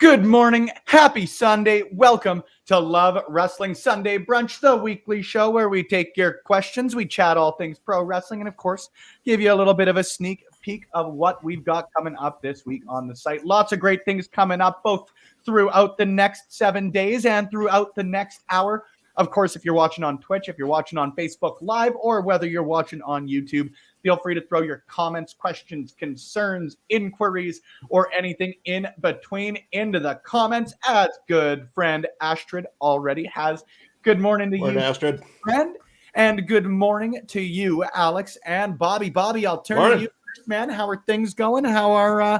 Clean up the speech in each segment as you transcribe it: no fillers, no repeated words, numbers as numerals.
Good morning. Happy Sunday. Welcome to Love Wrestling Sunday Brunch, the weekly show where we take your questions, we chat all things pro wrestling, and of course, give you a little bit of a sneak peek of what we've got coming up this week on the site. Lots of great things coming up both throughout the next 7 days and throughout the next hour. Of course, if you're watching on Twitch, if you're watching on Facebook Live, or whether you're watching on YouTube, feel free to throw your comments, questions, concerns, inquiries, or anything in between into the comments, as good friend Astrid already has. Good morning to you, Astrid. Friend, and good morning to you, Alex and Bobby. Bobby, I'll turn to you first, man. How are things going? How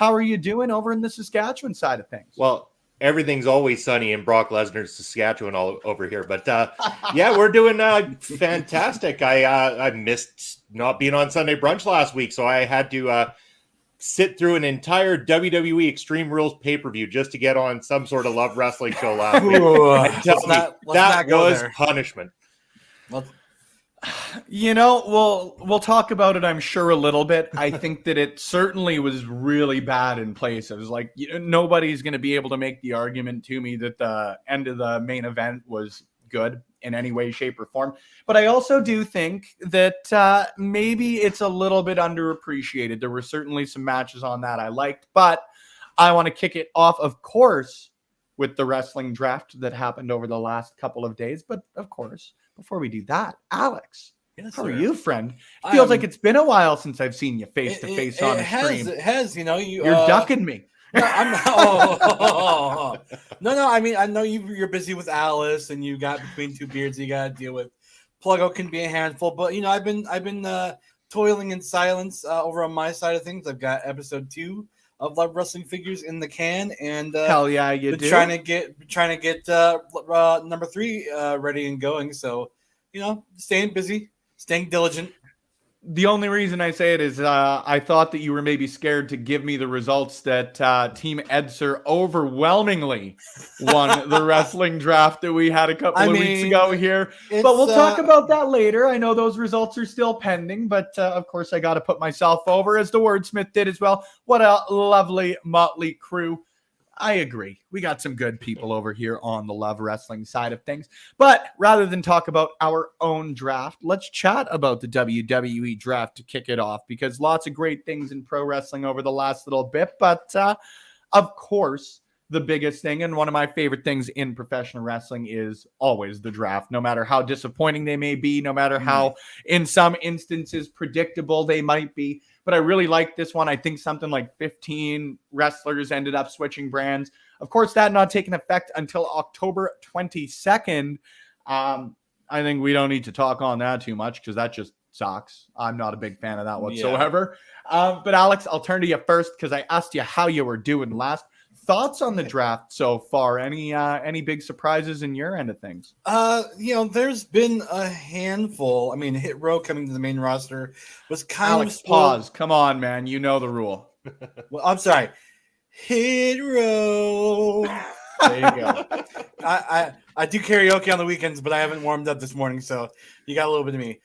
are you doing over in the Saskatchewan side of things? Well, everything's always sunny in Brock Lesnar's Saskatchewan all over here. But yeah, we're doing fantastic. I missed not being on Sunday Brunch last week, so I had to sit through an entire WWE Extreme Rules pay-per-view just to get on some sort of Love Wrestling show last week. That was punishment. You know, we'll talk about it, I'm sure, a little bit. I think that it certainly was really bad in place. It was like, nobody's going to be able to make the argument to me that the end of the main event was good in any way, shape, or form. But I also do think that maybe it's a little bit underappreciated. There were certainly some matches on that I liked, but I want to kick it off, of course, with the wrestling draft that happened over the last couple of days. But of course, before we do that, Alex, how are you, friend? Feels like it's been a while since I've seen you face to face on a stream. It has, you're ducking me. No, I'm not. No. I mean, I know you're busy with Alice, and you got between two beards you got to deal with. Pluggo can be a handful, but I've been toiling in silence over on my side of things. I've got episode 2 of Love Wrestling Figures in the can, and hell yeah, you do. Trying to get number 3 ready and going. So staying busy, staying diligent. The only reason I say it is I thought that you were maybe scared to give me the results that Team Edser overwhelmingly won the wrestling draft that we had a couple of weeks ago here. But we'll talk about that later. I know those results are still pending, but of course I got to put myself over, as the wordsmith did as well. What a lovely motley crew. I agree. We got some good people over here on the Love Wrestling side of things. But rather than talk about our own draft, let's chat about the WWE draft to kick it off, because lots of great things in pro wrestling over the last little bit. But of course, the biggest thing and one of my favorite things in professional wrestling is always the draft, no matter how disappointing they may be, no matter how, in some instances, predictable they might be. But I really like this one. I think something like 15 wrestlers ended up switching brands. Of course, that not taking effect until October 22nd. I think we don't need to talk on that too much, because that just sucks. I'm not a big fan of that whatsoever. Yeah. But Alex, I'll turn to you first, because I asked you how you were doing last. Thoughts on the draft so far? Any big surprises in your end of things? There's been a handful. I mean, Hit Row coming to the main roster was kind of pause. Come on, man. You know the rule. Well, I'm sorry. Hit Row. There you go. I do karaoke on the weekends, but I haven't warmed up this morning, so you got a little bit of me.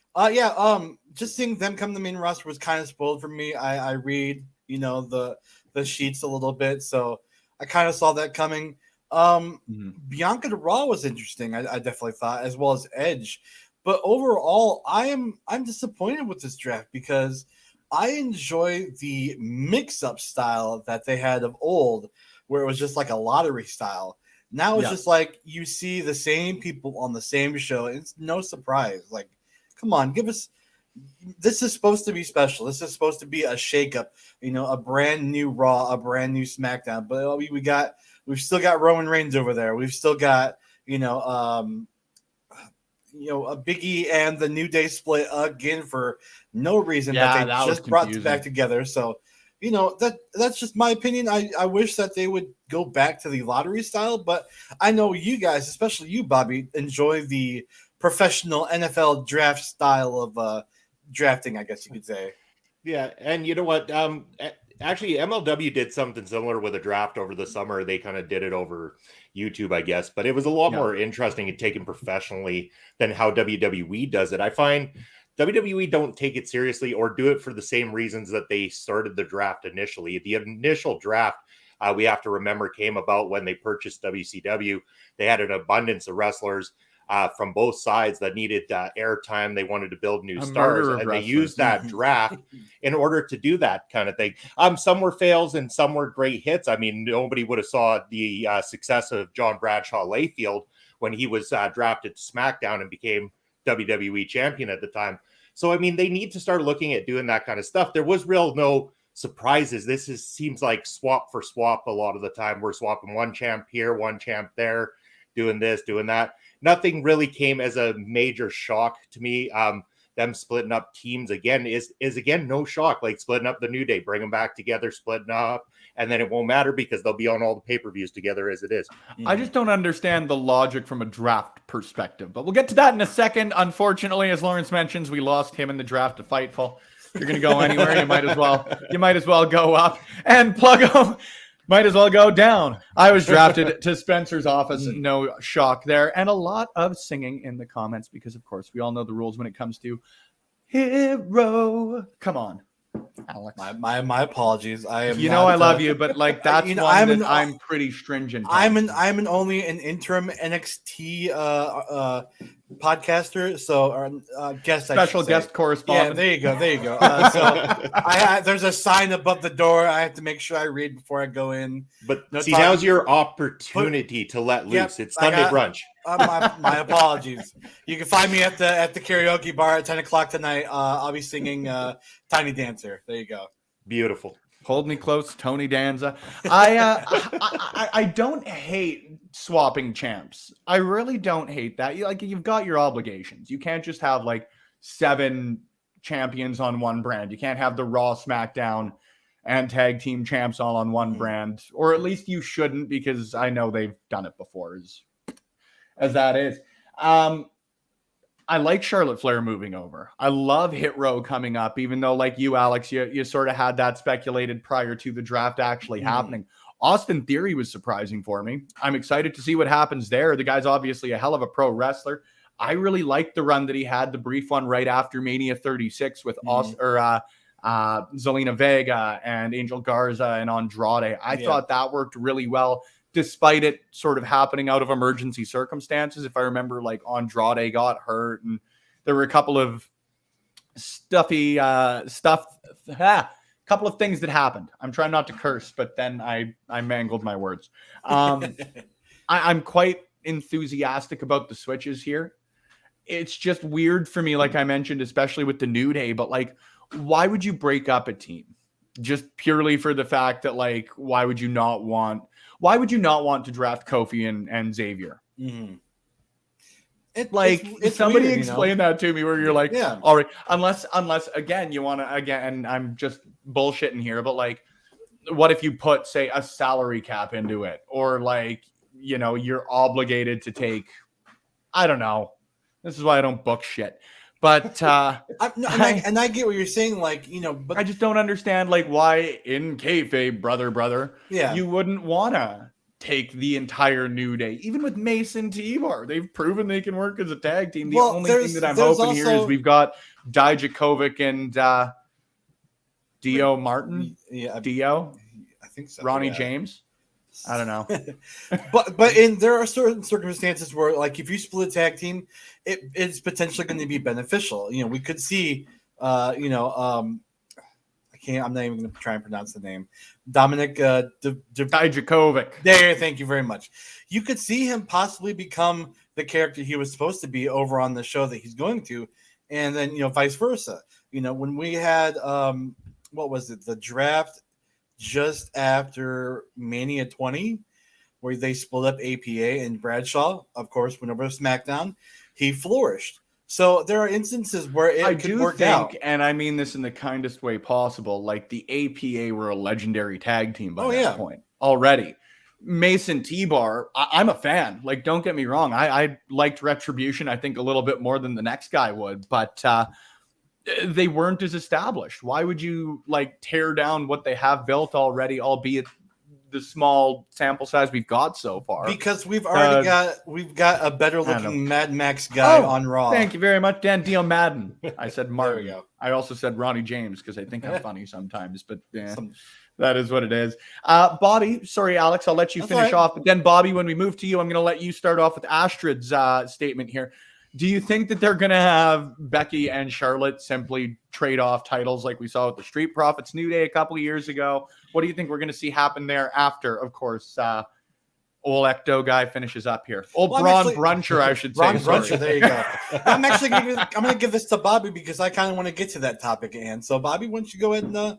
Just seeing them come to the main roster was kind of spoiled for me. I read, the sheets a little bit, so I kind of saw that coming. Bianca to Raw was interesting. I definitely thought, as well as Edge. But overall, I'm disappointed with this draft, because I enjoy the mix-up style that they had of old, where it was just like a lottery style. Now it's just like you see the same people on the same show. It's no surprise. Like, come on, give us. This is supposed to be special. This is supposed to be a shakeup. A brand new Raw, a brand new SmackDown. But we've still got Roman Reigns over there. We've still got a Biggie and the New Day split again for no reason that they just brought back together. So that's just my opinion. I wish that they would go back to the lottery style, but I know you guys, especially you, Bobby, enjoy the professional NFL draft style of drafting, I guess you could say. Yeah, and you know what? Actually, MLW did something similar with a draft over the summer. They kind of did it over YouTube, I guess, but it was a lot more interesting and taken professionally than how WWE does it. I find WWE don't take it seriously or do it for the same reasons that they started the draft initially. The initial draft, we have to remember came about when they purchased WCW. They had an abundance of wrestlers from both sides that needed airtime. They wanted to build new stars, and they used that draft in order to do that kind of thing. Some were fails and some were great hits. I mean, nobody would have saw the success of John Bradshaw Layfield when he was drafted to SmackDown and became WWE champion at the time. So, I mean, they need to start looking at doing that kind of stuff. There was no surprises. Seems like swap for swap a lot of the time. We're swapping one champ here, one champ there, doing this, doing that. Nothing really came as a major shock to me. Them splitting up teams again is again no shock. Like splitting up the New Day, bring them back together, splitting up, and then it won't matter because they'll be on all the pay-per-views together as it is. I just don't understand the logic from a draft perspective, but we'll get to that in a second. Unfortunately, as Lawrence mentions, we lost him in the draft to Fightful. If you're going to go anywhere, you might as well go up, and Pluggo might as well go down. I was drafted to Spencer's office. No shock there. And a lot of singing in the comments because, of course, we all know the rules when it comes to hero. Come on, Alex. My apologies. I am. I love you, but like that's I'm pretty stringent. I'm only an interim NXT podcaster, so guest, special guest correspondent. Yeah, there you go. So there's a sign above the door. I have to make sure I read before I go in. But now's your opportunity to let loose. It's Sunday brunch. My apologies. You can find me at the karaoke bar at 10 o'clock tonight. I'll be singing Tiny Dancer. There you go. Beautiful. Hold Me Close, Tony Danza. I don't hate swapping champs. I really don't hate that. You've got your obligations. You can't just have like 7 champions on one brand. You can't have the Raw, SmackDown, and tag team champs all on one brand. Or at least you shouldn't, because I know they've done it before, as that is. I like Charlotte Flair moving over. I love Hit Row coming up, even though, like you, Alex, you sort of had that speculated prior to the draft actually happening. Austin Theory was surprising for me. I'm excited to see what happens there. The guy's obviously a hell of a pro wrestler. I really liked the run that he had, the brief one right after Mania 36 with Zelina Vega and Angel Garza and Andrade. I thought that worked really well, despite it sort of happening out of emergency circumstances. If I remember, like Andrade got hurt and there were a couple of couple of things that happened. I'm trying not to curse, but then I mangled my words. I'm quite enthusiastic about the switches here. It's just weird for me, like I mentioned, especially with the New Day, but like, why would you break up a team? Just purely for the fact that, like, why would you not want to draft Kofi and Xavier? It's somebody weird, explain that to me, where you're like, all right, unless again, you want to, again, I'm just bullshitting here, but like, what if you put, say, a salary cap into it, or like, you're obligated to take, I don't know. This is why I don't book shit. But I get what you're saying, like, but I just don't understand, like, why in kayfabe, brother, you wouldn't want to take the entire New Day, even with Mason T-Bar. They've proven they can work as a tag team. The only thing that I'm hoping here is we've got Dijakovic and Dio Martin. Dio, I think so. Ronnie James. I don't know. but there are certain circumstances where, like, if you split a tag team, it's potentially going to be beneficial. We could see, I'm not even going to try and pronounce the name. Dominic Dijakovic. There, thank you very much. You could see him possibly become the character he was supposed to be over on the show that he's going to, and then vice versa. When we had what was it, the draft just after Mania 20, where they split up APA and Bradshaw, of course, went over to SmackDown, he flourished. So there are instances where it could work out. And I mean this in the kindest way possible, like the APA were a legendary tag team by that point already. Mason T-Bar, I'm a fan. Like, don't get me wrong. I liked Retribution, I think, a little bit more than the next guy would, but they weren't as established. Why would you like tear down what they have built already, albeit the small sample size we've got so far? Because we've already got a better looking Mad Max guy on Raw. Thank you very much, Dan Dio Madden. I said Martin. There we go. I also said Ronnie James because I think I'm funny sometimes, but That is what it is. Bobby, sorry, Alex, I'll let you That's finish all right. off. But then, Bobby, when we move to you, I'm going to let you start off with Astrid's statement here. Do you think that they're going to have Becky and Charlotte simply trade off titles like we saw with the Street Profits New Day a couple of years ago? What do you think we're going to see happen there after, of course, old Ecto guy finishes up here? Braun Bruncher, I should say. Braun Bruncher, there you go. I'm actually going to give this to Bobby because I kind of want to get to that topic at hand. So, Bobby, why don't you go ahead and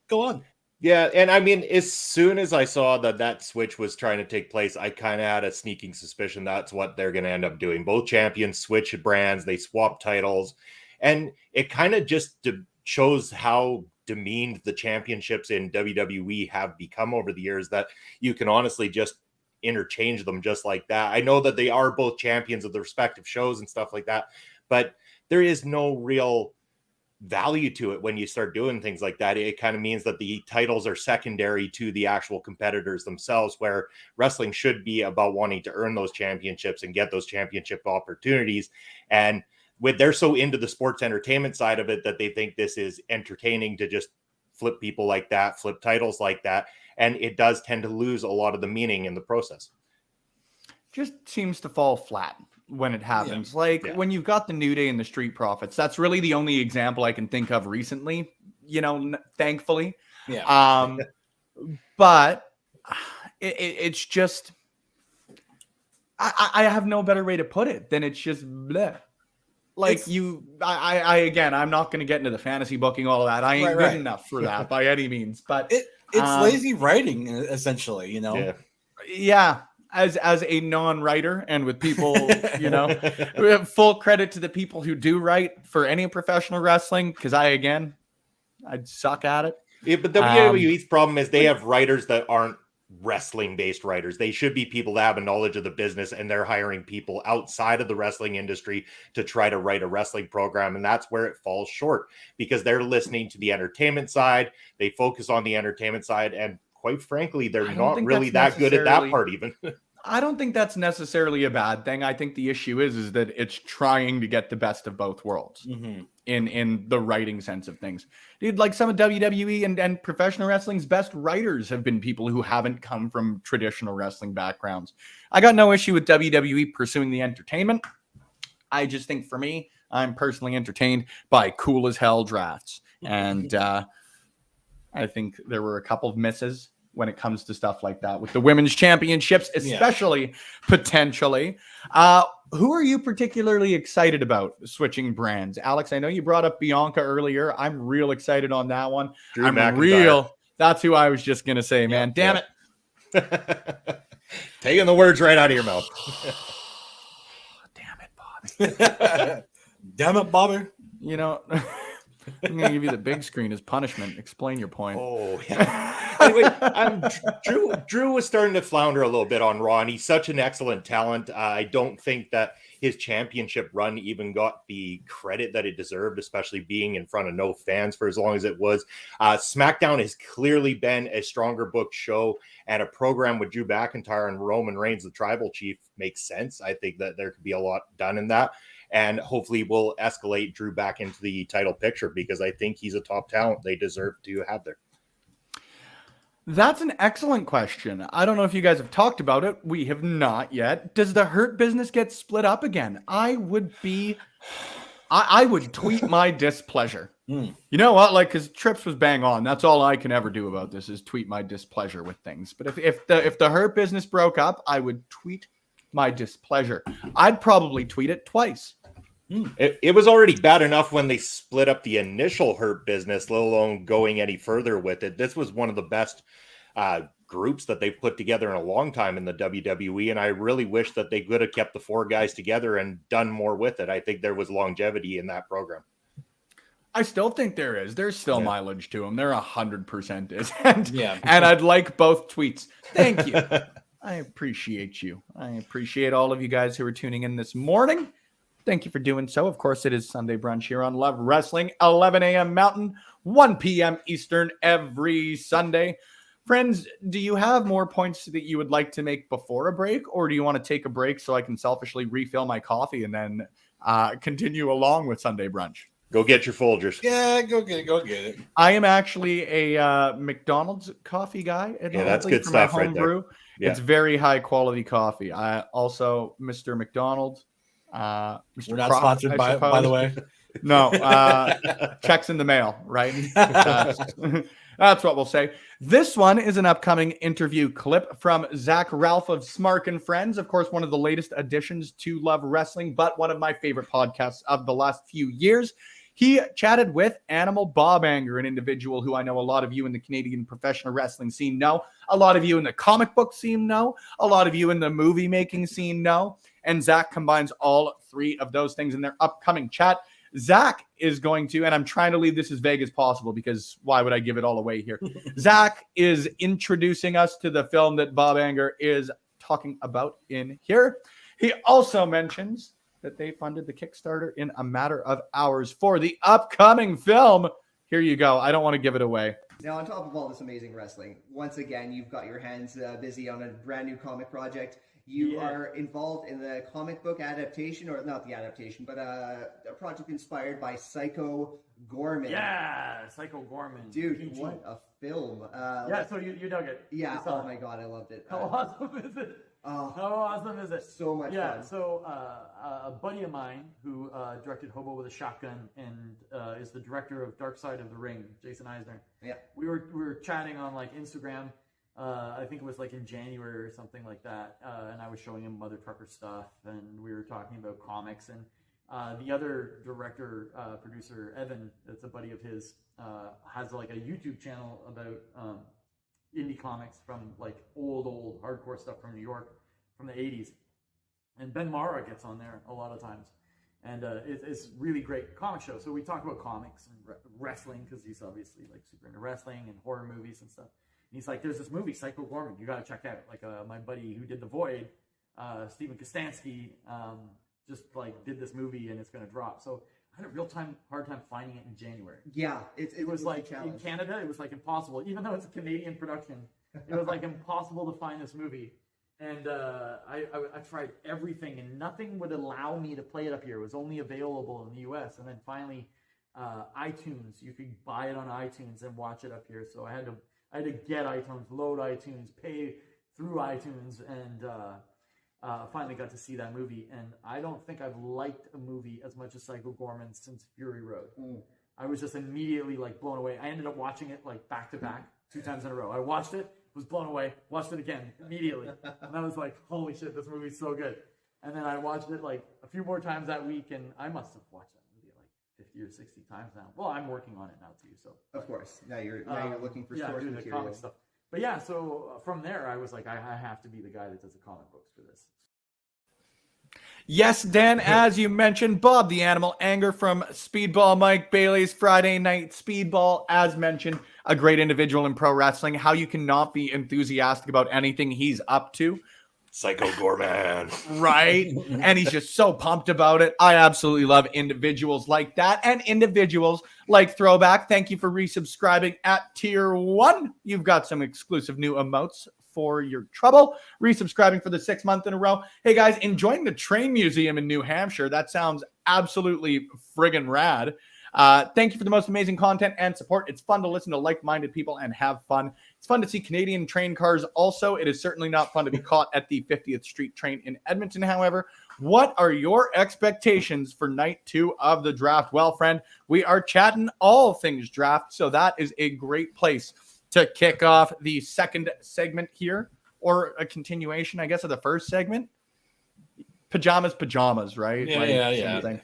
go on? Yeah, and I mean, as soon as I saw that switch was trying to take place, I kind of had a sneaking suspicion that's what they're going to end up doing. Both champions switch brands, they swap titles, and it kind of just shows how demeaned the championships in WWE have become over the years, that you can honestly just interchange them just like that. I know that they are both champions of the respective shows and stuff like that, but there is no real value to it when you start doing things like that. It kind of means that the titles are secondary to the actual competitors themselves, where wrestling should be about wanting to earn those championships and get those championship opportunities. And they're so into the sports entertainment side of it that they think this is entertaining to just flip people like that, flip titles like that. And it does tend to lose a lot of the meaning in the process. Just seems to fall flat when it happens. When you've got the New Day and the Street Profits, that's really the only example I can think of recently, thankfully. Yeah. But it's just, I have no better way to put it than it's just bleh. Again, I'm not going to get into the fantasy booking, all of that. I ain't good enough for that by any means, but it's lazy writing, essentially, Yeah. As a non-writer, and with people, we have full credit to the people who do write for any professional wrestling, because I'd suck at it. Yeah, but WWE's problem is they have writers that aren't wrestling-based writers. They should be people that have a knowledge of the business, and they're hiring people outside of the wrestling industry to try to write a wrestling program, and that's where it falls short, because they're listening to the entertainment side. They focus on the entertainment side, and quite frankly, they're not really that good at that part even. I don't think that's necessarily a bad thing. I think the issue is that it's trying to get the best of both worlds in the writing sense of things. Dude, like some of WWE and professional wrestling's best writers have been people who haven't come from traditional wrestling backgrounds. I got no issue with WWE pursuing the entertainment. I just think for me, I'm personally entertained by cool as hell drafts. And I think there were a couple of misses when it comes to stuff like that with the women's championships, especially potentially. Who are you particularly excited about switching brands? Alex, I know you brought up Bianca earlier. I'm real excited on that one. Drew McIntyre. That's who I was just going to say, man. Damn it. Taking the words right out of your mouth. Damn it, Bobby. Damn it, Bobby. I'm going to give you the big screen as punishment. Explain your point. Oh, yeah. Anyway, Drew was starting to flounder a little bit on Raw, and he's such an excellent talent. I don't think that his championship run even got the credit that it deserved, especially being in front of no fans for as long as it was. SmackDown has clearly been a stronger booked show, and a program with Drew McIntyre and Roman Reigns, the tribal chief, makes sense. I think that there could be a lot done in that. And hopefully we'll escalate Drew back into the title picture, because I think he's a top talent they deserve to have there. That's an excellent question. I don't know if you guys have talked about it. We have not yet. Does the Hurt Business get split up again? I would tweet my displeasure. You know what? Because Trips was bang on. That's all I can ever do about this is tweet my displeasure with things. But if the Hurt Business broke up, I would tweet my displeasure. I'd probably tweet it twice. It was already bad enough when they split up the initial Hurt Business, let alone going any further with it. This was one of the best groups that they've put together in a long time in the WWE, and I really wish that they could have kept the four guys together and done more with it. I think there was longevity in that program. I still think there is. There's still mileage to them. There 100% is. And I'd like both tweets. Thank you. I appreciate you. I appreciate all of you guys who are tuning in this morning. Thank you for doing so. Of course, it is Sunday Brunch here on Love Wrestling, 11 a.m. Mountain, 1 p.m. Eastern every Sunday. Friends, do you have more points that you would like to make before a break, or do you want to take a break so I can selfishly refill my coffee and then continue along with Sunday Brunch? Go get your Folgers. Yeah, go get it. Go get it. I am actually a McDonald's coffee guy. Yeah, that's good for my stuff right home there. brew. Yeah. It's very high quality coffee. I also Mr. McDonald. Mr. We're not Croc, sponsored I by suppose. the way. No, checks in the mail, right? That's what we'll say. This one is an upcoming interview clip from Zach Ralph of Smark and Friends. Of course, one of the latest additions to Love Wrestling, but one of my favorite podcasts of the last few years. He chatted with Animal Bob Anger, an individual who I know a lot of you in the Canadian professional wrestling scene know, a lot of you in the comic book scene know, a lot of you in the movie making scene know, and Zach combines all three of those things in their upcoming chat. Zach is going to, and I'm trying to leave this as vague as possible because why would I give it all away here? Zach is introducing us to the film that Bob Anger is talking about in here. He also mentions that they funded the Kickstarter in a matter of hours for the upcoming film. Here you go. I don't want to give it away. Now, on top of all this amazing wrestling, once again, you've got your hands busy on a brand new comic project. You are involved in the comic book adaptation, or not the adaptation, but a project inspired by Psycho Gorman. Yeah, Psycho Gorman. Dude, what a film. So you dug it. Yeah, oh my God, I loved it. How awesome is it? Oh, How awesome is it? So much fun. So a buddy of mine who directed Hobo with a Shotgun and is the director of Dark Side of the Ring, Jason Eisner. Yeah. We were chatting on like Instagram. I think it was like in January or something like that. And I was showing him Mother Trucker stuff, and we were talking about comics. And the other director, producer, Evan, that's a buddy of his, has like a YouTube channel about indie comics from like old hardcore stuff from New York from the 80s. And Ben Mara gets on there a lot of times. And it's really great comic show. So we talk about comics and wrestling because he's obviously like super into wrestling and horror movies and stuff. And he's like, there's this movie, Psycho Gorman, you got to check out. Like my buddy who did The Void, Stephen Kostansky, just like did this movie and it's going to drop. So I had a hard time finding it in January. Yeah, it was like in Canada, it was like impossible. Even though it's a Canadian production, it was like impossible to find this movie. And I tried everything, and nothing would allow me to play it up here. It was only available in the U.S. And then finally, iTunes, you could buy it on iTunes and watch it up here. So I had to get iTunes, load iTunes, pay through iTunes, and finally got to see that movie. And I don't think I've liked a movie as much as Psycho Gorman since Fury Road. I was just immediately like blown away. I ended up watching it like back to back 2 times in a row. I watched it, was blown away, watched it again immediately. And I was like, holy shit, this movie's so good. And then I watched it like a few more times that week, and I must have watched that movie like 50 or 60 times now. Well, I'm working on it now too, so. Of course. Now you're looking for source doing the material. comic stuff. But yeah, so from there, I was like, I have to be the guy that does the comic books for this. Yes, Dan, as you mentioned, Bob the Animal Anger from Speedball Mike Bailey's Friday Night Speedball, as mentioned, a great individual in pro wrestling. How you cannot be enthusiastic about anything he's up to. Psycho Gorman. Right? And he's just so pumped about it. I absolutely love individuals like that and individuals like Throwback. Thank you for resubscribing at Tier 1. You've got some exclusive new emotes for your trouble. Resubscribing for the 6th month in a row. Hey guys, enjoying the train museum in New Hampshire. That sounds absolutely friggin' rad. Thank you for the most amazing content and support. It's fun to listen to like-minded people and have fun. It's fun to see Canadian train cars also. It is certainly not fun to be caught at the 50th Street train in Edmonton, however. What are your expectations for night 2 of the draft? Well, friend, we are chatting all things draft, so that is a great place to kick off the second segment here, or a continuation, I guess, of the first segment. Pajamas, right? Yeah.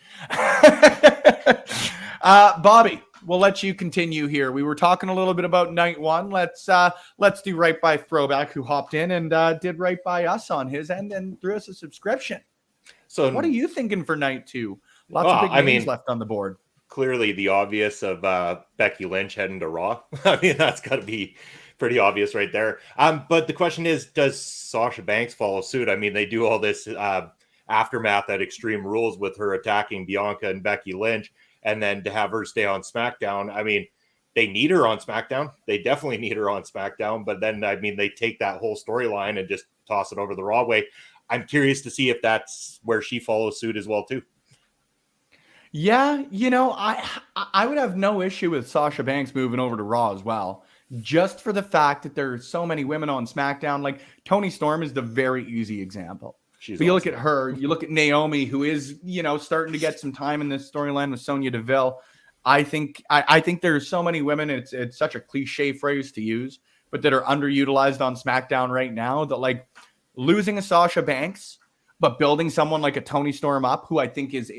Bobby, we'll let you continue here. We were talking a little bit about night 1. Let's do right by Throwback, who hopped in and did right by us on his end and threw us a subscription. So what are you thinking for night 2? Lots of big names left on the board. Clearly the obvious of Becky Lynch heading to Raw. I mean, that's got to be pretty obvious right there. But the question is, does Sasha Banks follow suit? I mean, they do all this aftermath at Extreme Rules with her attacking Bianca and Becky Lynch, and then to have her stay on SmackDown. I mean, they need her on SmackDown. They definitely need her on SmackDown. But then, I mean, they take that whole storyline and just toss it over the Raw way. I'm curious to see if that's where she follows suit as well, too. Yeah, I would have no issue with Sasha Banks moving over to Raw as well, just for the fact that there are so many women on SmackDown. Like Toni Storm is the very easy example. She's But you look awesome. at her, you look at Naomi, who is, starting to get some time in this storyline with Sonya Deville. I think there's so many women. It's such a cliche phrase to use, but that are underutilized on SmackDown right now. That like losing a Sasha Banks, but building someone like a Toni Storm up, who I think is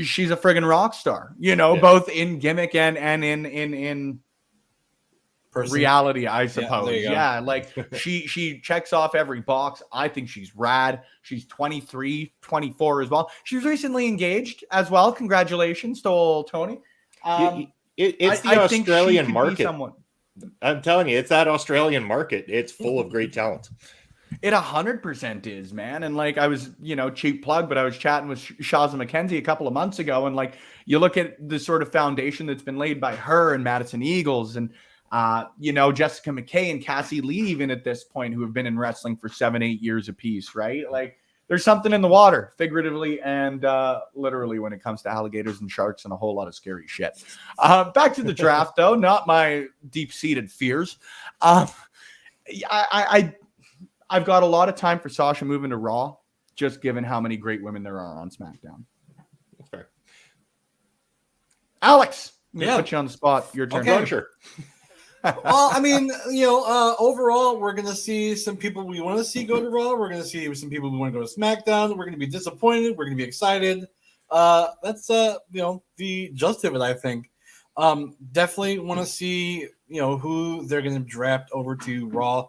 she's a friggin' rock star. Both in gimmick and in Person. reality, I suppose. there you go. Yeah, like she checks off every box. I think she's rad. She's 23, 24 as well. She was recently engaged as well. Congratulations to old Tony. It's the I think she Australian could be market. someone. I'm telling you, it's that Australian market. It's full of great talent. It 100% is, man. And like I was, cheap plug, but I was chatting with Shazza McKenzie a couple of months ago, and like you look at the sort of foundation that's been laid by her and Madison Eagles and Jessica McKay and Cassie Lee, even at this point, who have been in wrestling for 7-8 years apiece, right? Like there's something in the water, figuratively and literally, when it comes to alligators and sharks and a whole lot of scary shit. Back to the draft, though, not my deep-seated fears. I've got a lot of time for Sasha moving to Raw, just given how many great women there are on SmackDown. That's fair. Alex, Yeah. put you on the spot. Your turn. Okay. Sure. Well, I mean, overall, we're going to see some people we want to see go to Raw. We're going to see some people we want to go to SmackDown. We're going to be disappointed. We're going to be excited. That's, the gist of it, I think. Definitely want to see, who they're going to draft over to Raw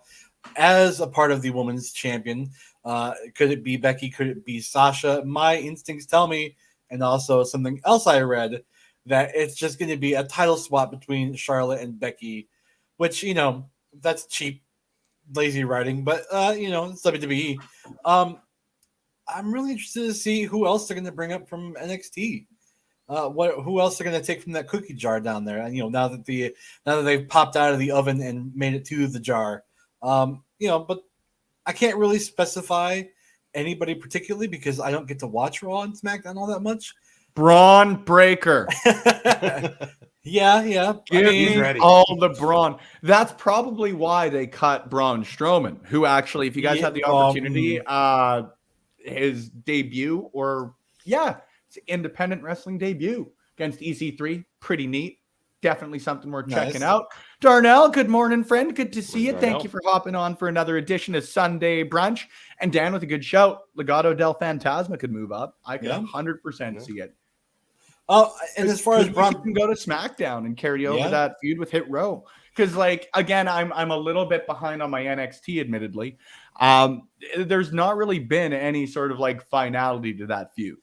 as a part of the women's champion. Could it be Becky? Could it be Sasha? My instincts tell me, and also something else I read, that it's just going to be a title swap between Charlotte and Becky, which, that's cheap, lazy writing, but, it's WWE. I'm really interested to see who else they're going to bring up from NXT. Who else they're going to take from that cookie jar down there? And, now that they've popped out of the oven and made it to the jar. But I can't really specify anybody particularly because I don't get to watch Raw and SmackDown all that much. Braun Breaker. Yeah. Give he's me ready. all the Braun. That's probably why they cut Braun Strowman, who actually, if you guys had the opportunity, his debut, it's independent wrestling debut against EC3, pretty neat. Definitely something worth checking out. Darnell, good morning, friend. Good to see you. Darnell. Thank you for hopping on for another edition of Sunday Brunch. And Dan with a good shout. Legado del Fantasma could move up. I could 100% see it. Oh, and as far as Braun can go to SmackDown and carry over that feud with Hit Row. Because, like, again, I'm a little bit behind on my NXT, admittedly. There's not really been any sort of like finality to that feud.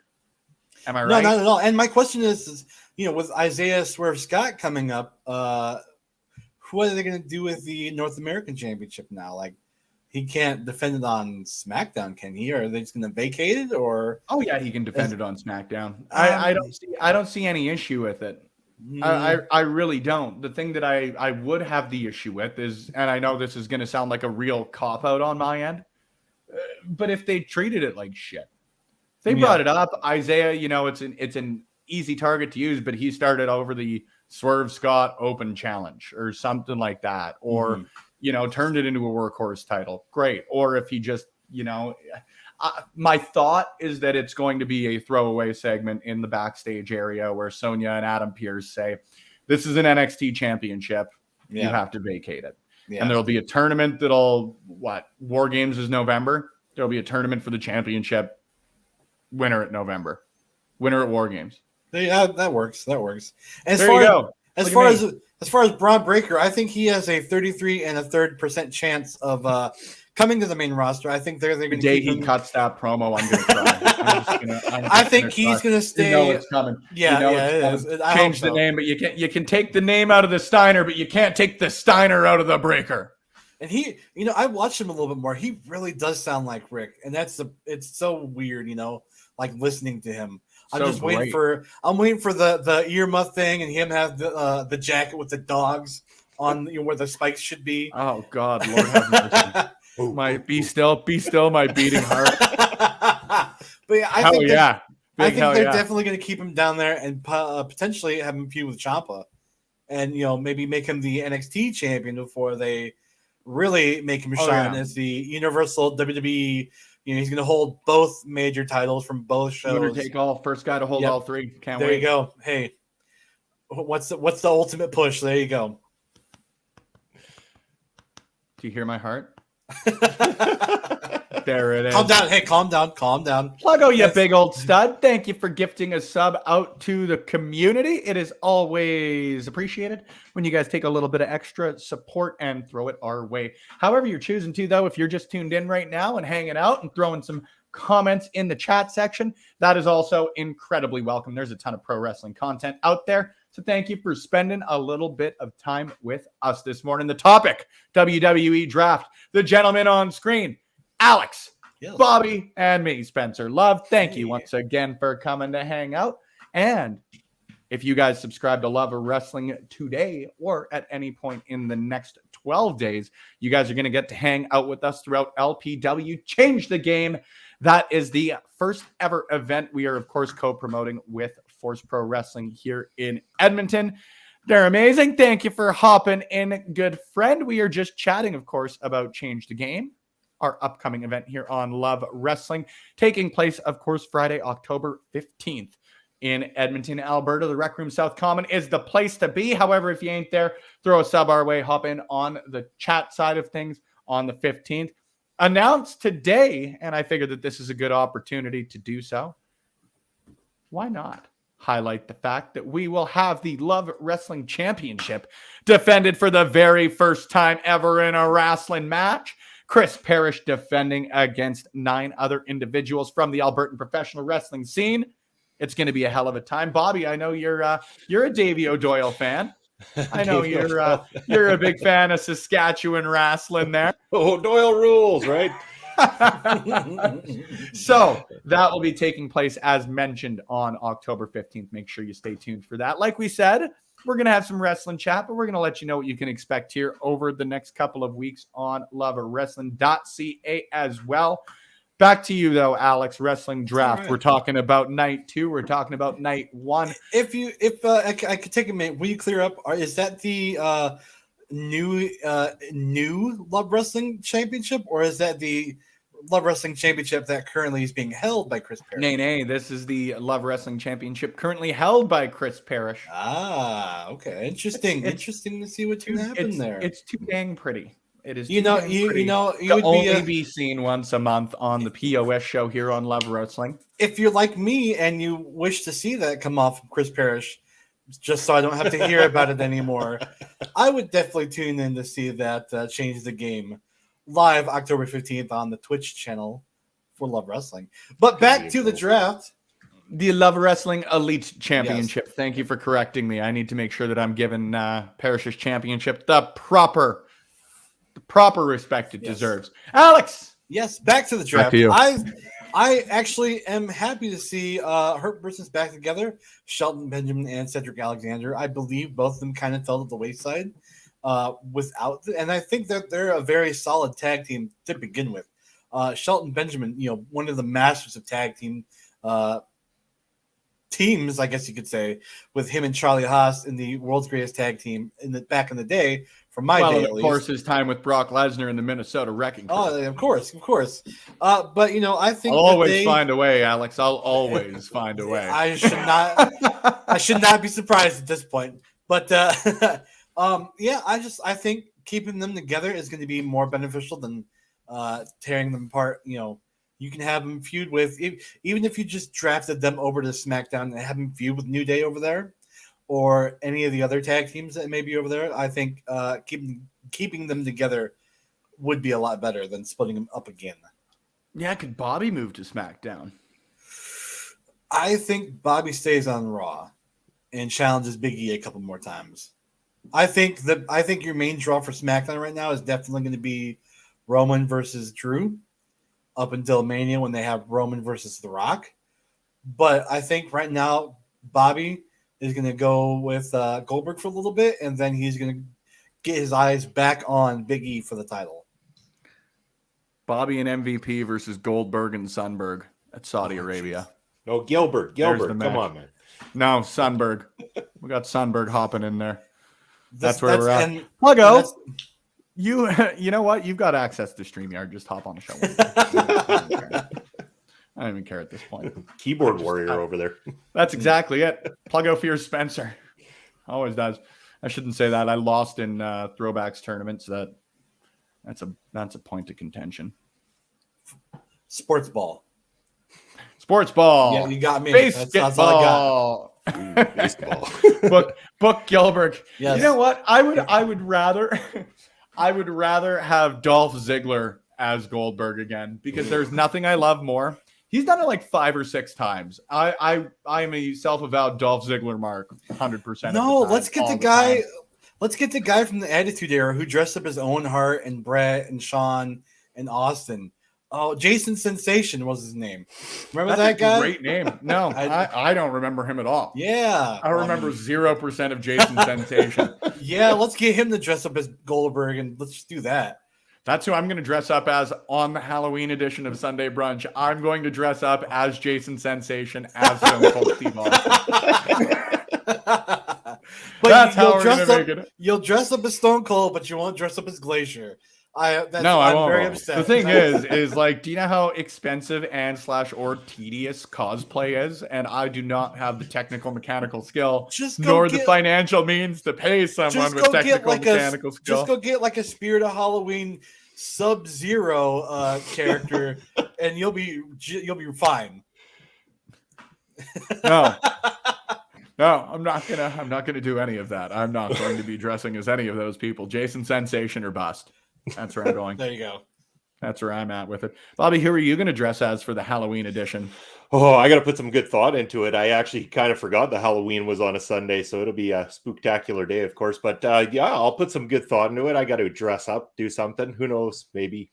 Am I right? No, not at all. And my question is, with Isaiah Swerve Scott coming up, what are they going to do with the North American Championship now? Like, he can't defend it on SmackDown, can he? Or are they just going to vacate it? Or he can defend it on SmackDown. I don't see any issue with it. I really don't. The thing that I would have the issue with is, and I know this is going to sound like a real cop out on my end, but if they treated it like shit, they brought it up. Isaiah, it's an easy target to use, but he started over the Swerve Scott Open Challenge or something like that, or turned it into a workhorse title. Great. Or if he just, my thought is that it's going to be a throwaway segment in the backstage area where Sonya and Adam Pearce say, "This is an NXT championship. You have to vacate it." Yeah. And there'll be a tournament War Games is November. There'll be a tournament for the championship. Winner at November. Winner at War Games. Yeah, that works. As far as Braun Breaker, I think he has a 33 1/3% chance of coming to the main roster. I think they're going to keep him. Cuts that promo. I'm going to cry. I think he's going to stay. You know it's coming. It is. Change the name, but you can take the name out of the Steiner, but you can't take the Steiner out of the Breaker. And he, I watched him a little bit more. He really does sound like Rick, and it's so weird, like listening to him. I'm just waiting for the earmuff thing and him have the jacket with the dogs on where the spikes should be. Oh God, Lord have mercy. Be still, my beating heart. But yeah, I think I Big think hell they're yeah. definitely going to keep him down there and potentially have him feud with Ciampa, and maybe make him the NXT champion before they really make him shine as the Universal WWE. He's going to hold both major titles from both shows. Winner take all, first guy to hold Yep. all three. Can't There wait. you go. Hey, what's the ultimate push? There you go. Do you hear my heart? There it is. Calm down. Hey, calm down. Calm down. Pluggo, you Yes. big old stud. Thank you for gifting a sub out to the community. It is always appreciated when you guys take a little bit of extra support and throw it our way. However you're choosing to, though, if you're just tuned in right now and hanging out and throwing some comments in the chat section, that is also incredibly welcome. There's a ton of pro wrestling content out there. So thank you for spending a little bit of time with us this morning. The topic, WWE Draft. The gentleman on screen, Alex, Yes. Bobby, and me, Spencer Love. Thank you Hey. once again for coming to hang out. And if you guys subscribe to Love of Wrestling today or at any point in the next 12 days, you guys are going to get to hang out with us throughout LPW Change the Game. That is the first ever event we are, of course, co-promoting with Force Pro Wrestling here in Edmonton. They're amazing. Thank you for hopping in, good friend. We are just chatting, of course, about Change the Game, our upcoming event here on Love Wrestling, taking place, of course, Friday, October 15th in Edmonton, Alberta. The Rec Room South Common is the place to be. However, if you ain't there, throw a sub our way, hop in on the chat side of things on the 15th. Announced today, and I figured that this is a good opportunity to do so. Why not highlight the fact that we will have the Love Wrestling Championship defended for the very first time ever in a wrestling match. Chris Parrish defending against 9 other individuals from the Albertan professional wrestling scene. It's going to be a hell of a time. Bobby, I know you're a Davey O'Doyle fan. I know you're a big fan of Saskatchewan wrestling there. Oh, Doyle rules, right? So that will be taking place as mentioned on October 15th. Make sure you stay tuned for that. Like we said, we're going to have some wrestling chat, but we're going to let you know what you can expect here over the next couple of weeks on loveofwrestling.ca as well. Back to you, though, Alex. Wrestling Draft. right. We're talking about night 2. We're talking about night 1. If I could take a minute, will you clear up? Is that the new Love Wrestling Championship, or is that the Love Wrestling Championship that currently is being held by Chris Parrish? Nay. This is the Love Wrestling Championship currently held by Chris Parrish. Okay. Interesting. It's Interesting to see what can happen there. It's too dang pretty. It is. You too know, dang you pretty know, you to would only be be seen once a month on the POS show here on Love Wrestling. if you're like me and you wish to see that come off of Chris Parrish, just so I don't have to hear about it anymore, I would definitely tune in to see that Change the Game live October 15th on the Twitch channel for Love Wrestling. But back to the draft. The Love Wrestling Elite Championship. Yes. Thank you for correcting me. I need to make sure that I'm giving Parrish's championship the proper respect it deserves. Alex! Yes, back to the draft. Back to you. I actually am happy to see Hurt Business back together. Shelton Benjamin and Cedric Alexander. I believe both of them kind of fell to the wayside and I think that they're a very solid tag team to begin with. Shelton Benjamin, one of the masters of tag team teams, I guess you could say, with him and Charlie Haas in the World's Greatest Tag Team back in the day. From my day, of course, his time with Brock Lesnar in the Minnesota Wrecking Crew. Oh, of course. But I think I'll always find a way, Alex. I'll always find a way. I should not be surprised at this point. But I think keeping them together is going to be more beneficial than tearing them apart. You can have them feud with, even if you just drafted them over to SmackDown and have them feud with New Day over there, or any of the other tag teams that may be over there. I think keeping them together would be a lot better than splitting them up again. Yeah, could Bobby move to SmackDown? I think Bobby stays on Raw and challenges Big E a couple more times. I think your main draw for SmackDown right now is definitely going to be Roman versus Drew up until Mania when they have Roman versus The Rock. But I think right now Bobby is going to go with Goldberg for a little bit, and then he's going to get his eyes back on Big E for the title. Bobby and MVP versus Goldberg and Sunberg at Saudi Arabia. No, Gilbert. There's the Come match. on, man. No, Sunberg. We got Sunberg hopping in there. That's where That's- we're at. and Pluggo, that's- you know what? You've got access to StreamYard. Just hop on the show. I don't even care at this point. Keyboard warrior over there. That's exactly it. Pluggo fears Spencer. Always does. I shouldn't say that. I lost in throwbacks tournaments. That's a point of contention. Sports ball. Sports ball. Yeah, you got me. Basketball. That's all I got. Baseball. book Gilbert. Yes. You know what? I would rather have Dolph Ziggler as Goldberg again, because there's nothing I love more. He's done it like 5 or 6 times. I am a self-avowed Dolph Ziggler mark, 100%. No, let's get the guy. Let's get the guy from the Attitude Era who dressed up as Owen Hart and Brett and Sean and Austin. Oh, Jason Sensation was his name. Remember That's that guy? a great name. No, I don't remember him at all. Yeah, I remember 0% of Jason Sensation. Yeah, let's get him to dress up as Goldberg and let's just do that. That's who I'm going to dress up as on the Halloween edition of Sunday Brunch. I'm going to dress up as Jason Sensation, as Stone Cold Steve Austin. But That's how you'll we're dress gonna up. make it. You'll dress up as Stone Cold, but you won't dress up as Glacier. I I'm won't. very upset. The thing is like, do you know how expensive and/or tedious cosplay is? And I do not have the technical mechanical skill, Just go nor the get- financial means to pay someone just with go get technical like mechanical skill. Just go get like a Spirit of Halloween Sub-Zero character, and you'll be fine. No. No, I'm not gonna do any of that. I'm not going to be dressing as any of those people. Jason Sensation or bust. That's where I'm going. There you go. That's where I'm at with it. Bobby, who are you going to dress as for the Halloween edition? Oh, I got to put some good thought into it. I actually kind of forgot the Halloween was on a Sunday, so it'll be a spooktacular day, of course. But yeah, I'll put some good thought into it. I got to dress up, do something. Who knows? Maybe.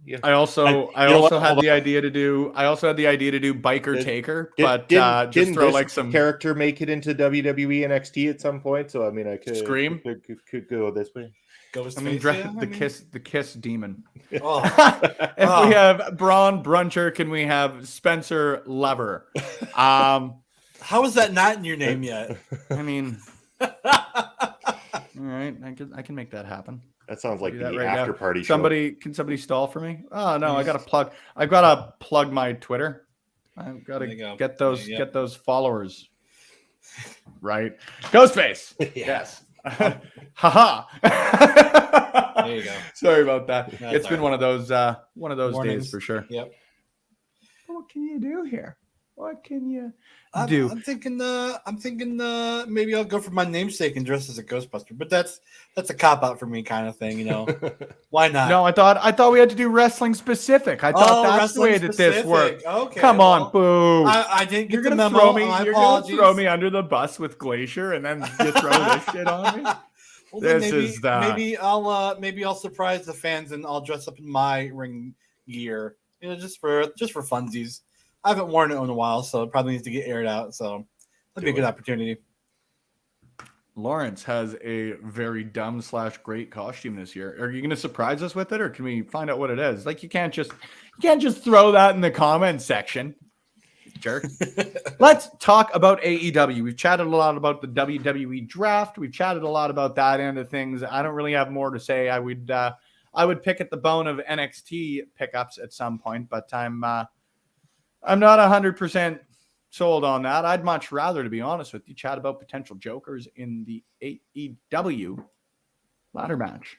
Yeah. I also had the idea to do biker taker, but just didn't throw this like some character make it into WWE NXT at some point. So I mean, I could Scream? could go this way. I mean, the kiss demon. Oh. If we have Braun Bruncher, can we have Spencer Lever? How is that not in your name yet? I mean, all right, I can make that happen. That sounds like Do the that right after now. party show. Can somebody stall for me? Oh no, I've got to plug my Twitter. I've got to get those followers. Right. Ghostface. Yes. Haha. There you go. Sorry about that. That's It's been all one of those Mornings. days for sure. Yep. What can you do here? What can you I'm do? thinking maybe I'll go for my namesake and dress as a Ghostbuster, but that's a cop out for me kind of thing, you know. Why not? No, I thought we had to do wrestling specific. I thought that's the way that this worked. Okay, Come on, boo. I didn't get You're the gonna memo. throw me. My You're gonna apologies. throw me under the bus with Glacier, and then you throw this shit on me. Well, then This maybe I'll surprise the fans and I'll dress up in my ring gear, you know, just for funsies. I haven't worn it in a while, so it probably needs to get aired out. So that'd be a good opportunity. Lawrence has a very dumb / great costume this year. Are you going to surprise us with it, or can we find out what it is? Like, you can't just throw that in the comments section, jerk. Let's talk about AEW. We've chatted a lot about the WWE draft. We've chatted a lot about that end of things. I don't really have more to say. I would pick at the bone of NXT pickups at some point, but I'm not 100% sold on that. I'd much rather, to be honest with you, chat about potential jokers in the AEW ladder match.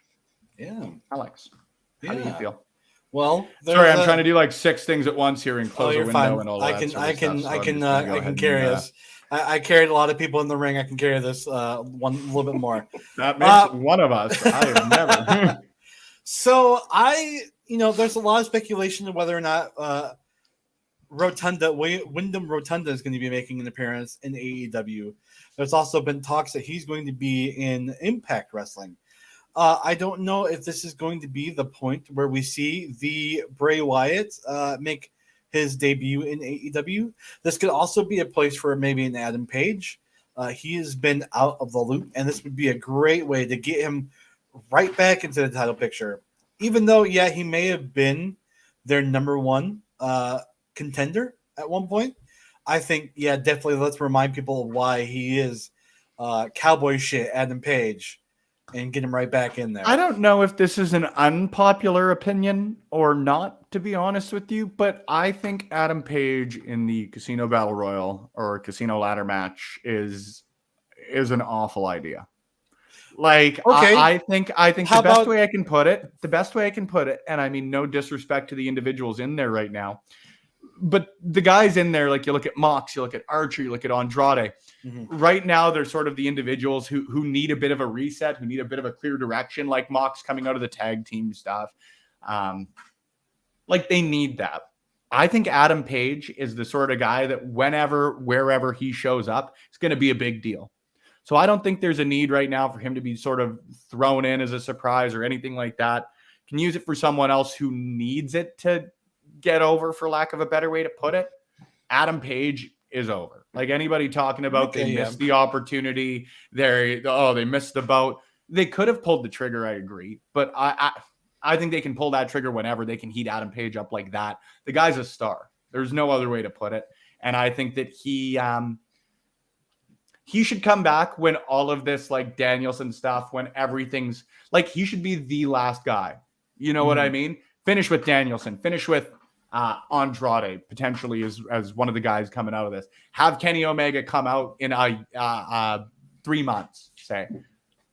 Yeah, Alex, how do you feel? Well, Sorry, I'm trying to do like 6 things at once here and Oh, close a you're window fine. and all I that. can sort of stuff, so I I'm can just gonna go I ahead can carry and, this. I carried a lot of people in the ring. I can carry this one a little bit more. That makes one of us. I have never. So there's a lot of speculation of whether or not Wyndham Rotunda is going to be making an appearance in AEW. There's also been talks that he's going to be in Impact Wrestling. I don't know if this is going to be the point where we see the Bray Wyatt make his debut in AEW. This could also be a place for maybe an Adam Page. He has been out of the loop, and this would be a great way to get him right back into the title picture. Even though, he may have been their number one contender at one point. I think, yeah, definitely. Let's remind people why he is cowboy shit, Adam Page, and get him right back in there. I don't know if this is an unpopular opinion or not, to be honest with you, but I think Adam Page in the Casino Battle Royal or Casino Ladder match is an awful idea. Like, Okay. I think How the best about- way I can put it, and I mean no disrespect to the individuals in there right now, but the guys in there, like you look at Mox, you look at Archer, you look at Andrade. Right now, they're sort of the individuals who need a bit of a reset, who need a bit of a clear direction, like Mox coming out of the tag team stuff. Like they need that. I think Adam Page is the sort of guy that wherever he shows up, it's going to be a big deal. So I don't think there's a need right now for him to be sort of thrown in as a surprise or anything like that. Can use it for someone else who needs it to get over, for lack of a better way to put it. Adam Page is over. Like anybody talking about they missed the opportunity, they missed the boat. They could have pulled the trigger, I agree. But I think they can pull that trigger whenever. They can heat Adam Page up like that. The guy's a star. There's no other way to put it. And I think that he should come back when all of this like Danielson stuff, when everything's like, he should be the last guy. You know what I mean? Finish with Danielson, finish with Andrade potentially as one of the guys coming out of this. Have Kenny Omega come out in 3 months. Say,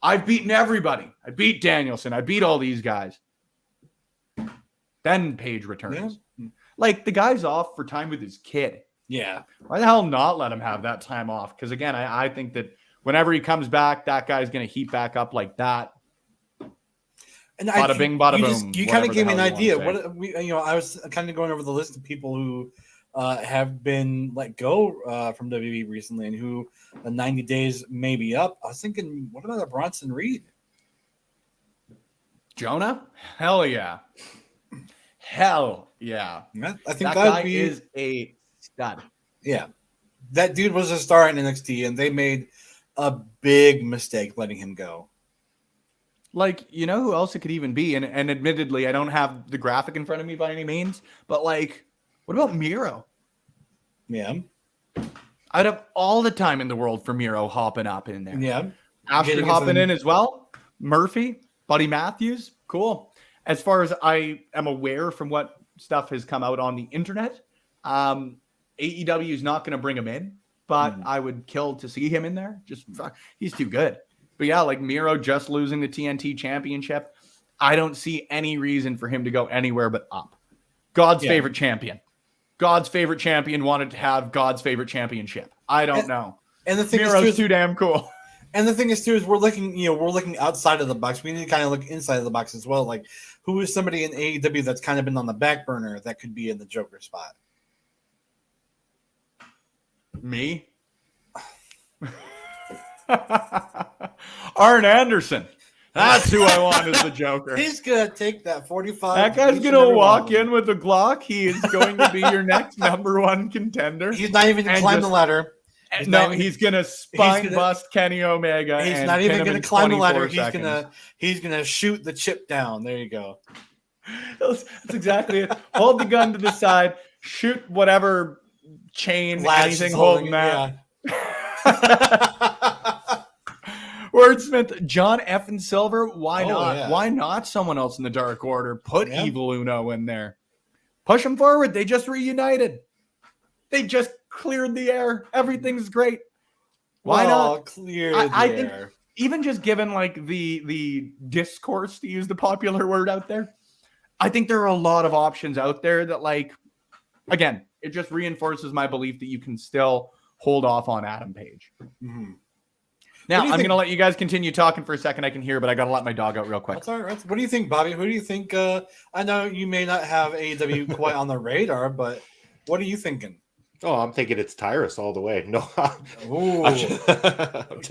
I've beaten everybody. I beat Danielson. I beat all these guys. Then Page returns. Yeah. Like the guy's off for time with his kid. Yeah. Why the hell not let him have that time off? Because again, I think that whenever he comes back, that guy's going to heat back up like that. And bada bing, bada boom. You kind of gave me an idea. I was kind of going over the list of people who have been let go from WWE recently and who the 90 days may be up. I was thinking, what about Bronson Reed? Jonah? Hell yeah. Hell yeah. I think that guy is a stud. Yeah. That dude was a star in NXT, and they made a big mistake letting him go. Like, you know who else it could even be? And admittedly, I don't have the graphic in front of me by any means, but like, what about Miro? Yeah. I'd have all the time in the world for Miro hopping up in there. Yeah. Ashford hopping in as well. Murphy, Buddy Matthews. Cool. As far as I am aware from what stuff has come out on the internet, AEW is not going to bring him in, but I would kill to see him in there. He's too good. But yeah, like Miro just losing the TNT championship, I don't see any reason for him to go anywhere but up. God's favorite champion. God's favorite champion wanted to have God's favorite championship. I don't know. And the thing Miro's too damn cool. And the thing is too is we're looking outside of the box. We need to kind of look inside of the box as well. Like, who is somebody in AEW that's kind of been on the back burner that could be in the Joker spot? Me? Arn Anderson. That's who I want as the Joker. He's going to take that 45. That guy's going to walk in with a Glock. He is going to be your next #1 contender. He's not even going to climb the ladder. He's going to spine bust Kenny Omega. He's not even going to climb the ladder. He's going to shoot the chip down. There you go. That's exactly it. Hold the gun to the side. Shoot whatever chain, anything holding that. Wordsmith, John Effin Silver. Why not? Yeah. Why not someone else in the Dark Order? Put Evil Uno in there. Push them forward. They just reunited. They just cleared the air. Everything's great. Why not? Clear the I air. think even just given like the discourse, to use the popular word out there, I think there are a lot of options out there that, like, again, it just reinforces my belief that you can still hold off on Adam Page. Mm-hmm. Now, I'm going to let you guys continue talking for a second. I can hear, but I got to let my dog out real quick. That's all right. What do you think, Bobby? Who do you think? I know you may not have AEW quite on the radar, but what are you thinking? Oh, I'm thinking it's Tyrus all the way. No,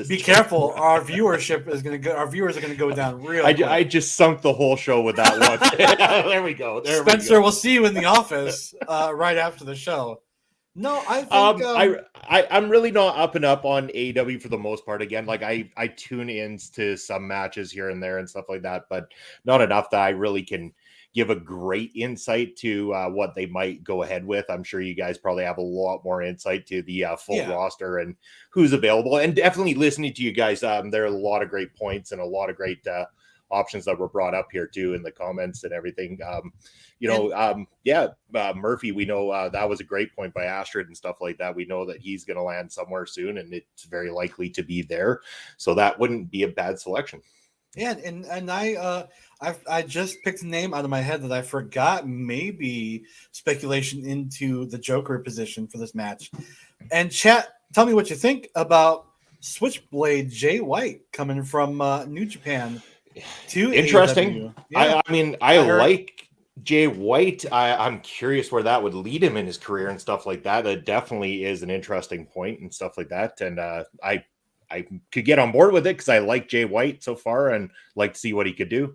be careful. Our viewership is going to go. Our viewers are going to go down real. I just sunk the whole show with that one. There we go. Spencer, we'll see you in the office right after the show. No, I think I'm really not up and up on AEW for the most part. Again, like I tune into some matches here and there and stuff like that, but not enough that I really can give a great insight to what they might go ahead with. I'm sure you guys probably have a lot more insight to the full roster and who's available. And definitely listening to you guys, there are a lot of great points and a lot of great options that were brought up here too in the comments and everything. Murphy, we know that was a great point by Astrid and stuff like that. We know that he's going to land somewhere soon, and it's very likely to be there. So that wouldn't be a bad selection. Yeah, and I just picked a name out of my head that I forgot. Maybe speculation into the Joker position for this match. And chat, tell me what you think about Switchblade Jay White coming from New Japan to interesting. Yeah. I like Jay White. I'm curious where that would lead him in his career and stuff like that. That definitely is an interesting point and stuff like that. And I could get on board with it because I like Jay White so far and like to see what he could do.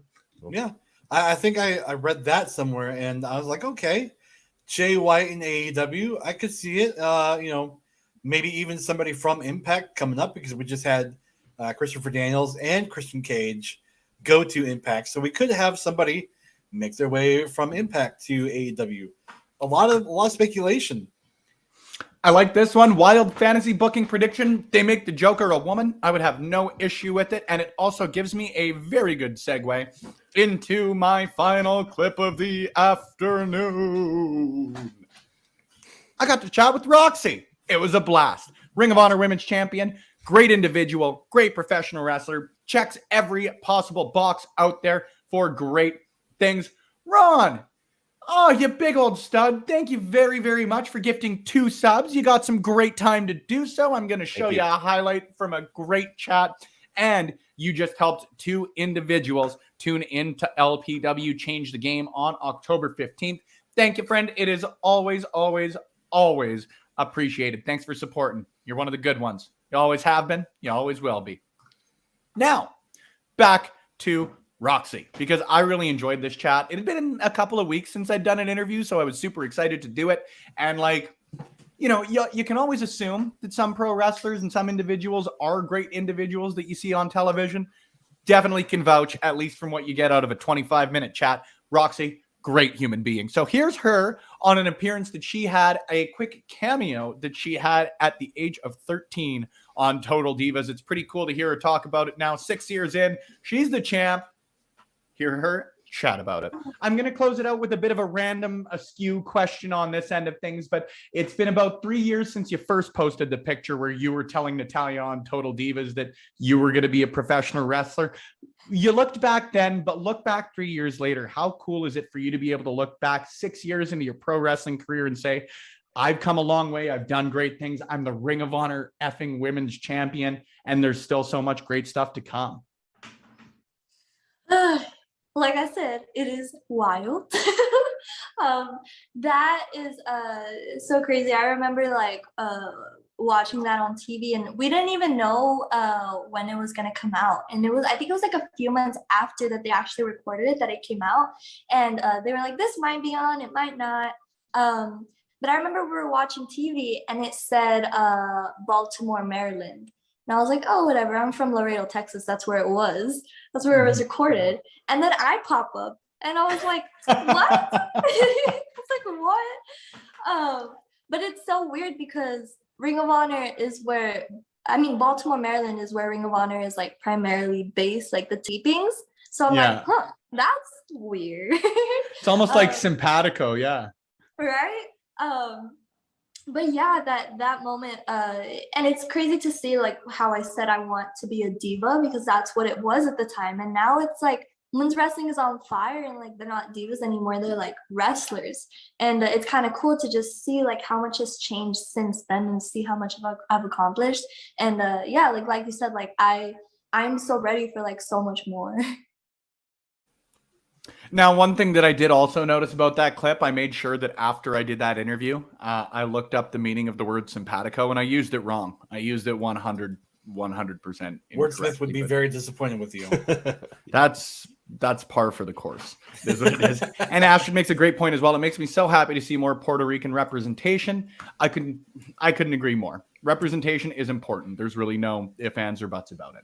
Yeah, I think I read that somewhere, and I was like, okay, Jay White in AEW, I could see it. Maybe even somebody from Impact coming up, because we just had Christopher Daniels and Christian Cage go to Impact, so we could have somebody make their way from Impact to AEW. A lot of speculation. I like this one. Wild fantasy booking prediction. They make the Joker a woman. I would have no issue with it. And it also gives me a very good segue into my final clip of the afternoon. I got to chat with Roxy. It was a blast. Ring of Honor Women's Champion. Great individual. Great professional wrestler. Checks every possible box out there for great things. Ron. Oh, you big old stud. Thank you very, very much for gifting 2 subs. You got some great time to do so. I'm going to show you a highlight from a great chat. And you just helped 2 individuals tune in to LPW Change the Game on October 15th. Thank you, friend. It is always, always, always appreciated. Thanks for supporting. You're one of the good ones. You always have been. You always will be. Now, back to Roxy, because I really enjoyed this chat. It had been a couple of weeks since I'd done an interview, so I was super excited to do it. And you can always assume that some pro wrestlers and some individuals are great individuals that you see on television. Definitely can vouch, at least from what you get out of a 25-minute chat. Roxy, great human being. So here's her on an appearance that she had, a quick cameo that she had at the age of 13 on Total Divas. It's pretty cool to hear her talk about it now, 6 years in. She's the champ. Hear her chat about it. I'm going to close it out with a bit of a random askew question on this end of things, but it's been about 3 years since you first posted the picture where you were telling Natalia on Total Divas that you were going to be a professional wrestler. You looked back then, but look back 3 years later. How cool is it for you to be able to look back 6 years into your pro wrestling career and say, I've come a long way. I've done great things. I'm the Ring of Honor effing women's champion, and there's still so much great stuff to come. Like I said, it is wild. That is so crazy. I remember watching that on TV, and we didn't even know when it was gonna come out. And I think it was like a few months after that they actually recorded it that it came out. And they were like, this might be on, it might not. But I remember we were watching TV and it said Baltimore, Maryland. And I was like, oh, whatever. I'm from Laredo, Texas. That's where it was. That's where it was recorded. And then I pop up and I was like, what? It's like, what? But it's so weird because Ring of Honor is Baltimore, Maryland is where Ring of Honor is like primarily based, like the tapings. So I'm like, that's weird. It's almost like simpatico. Yeah. Right. But yeah, that moment, and it's crazy to see like how I said I want to be a diva, because that's what it was at the time. And now it's like women's wrestling is on fire, and like they're not divas anymore, they're like wrestlers. And it's kind of cool to just see like how much has changed since then and see how much I've accomplished. And yeah, like you said, like I'm so ready for like so much more. Now, one thing that I did also notice about that clip, I made sure that after I did that interview, I looked up the meaning of the word simpatico, and I used it wrong. I used it 100%. Wordsmith would be very disappointed with you. That's par for the course. Is what it is. And Ashton makes a great point as well. It makes me so happy to see more Puerto Rican representation. I couldn't agree more. Representation is important. There's really no ifs, ands, or buts about it.